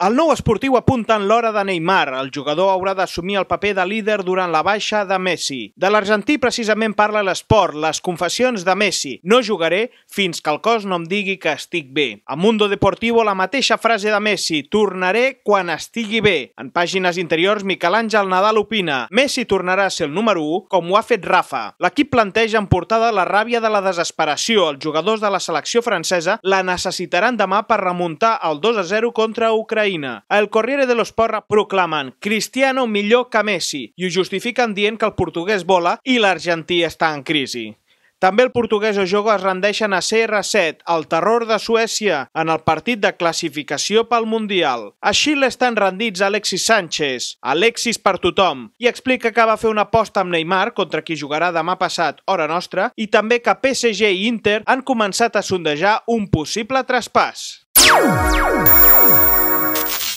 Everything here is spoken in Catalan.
El Nou Esportiu apunta en l'hora de Neymar. El jugador haurà d'assumir el paper de líder durant la baixa de Messi. De l'argentí precisament parla l'Esport, les confessions de Messi. No jugaré fins que el cos no em digui que estic bé. A Mundo Deportivo la mateixa frase de Messi, tornaré quan estigui bé. En pàgines interiors, Miquel Àngel Nadal opina, Messi tornarà a ser el número 1 com ho ha fet Rafa. L'equip planteja en portada la ràbia de la desesperació. Els jugadors de la selecció francesa la necessitaran demà per remuntar el 2-0 contra Ucraïna. El Corriere dello Sport proclamen Cristiano millor que Messi i ho justifiquen dient que el portuguès vola i l'argentí està en crisi. També el portuguès o Jogo es rendeixen a CR7, el terror de Suècia, en el partit de classificació pel Mundial. A Xile estan rendits Alexis Sánchez, Alexis per tothom, i explica que va fer una aposta amb Neymar, contra qui jugarà demà passat, hora nostra, i també que PSG i Inter han començat a sondejar un possible traspàs.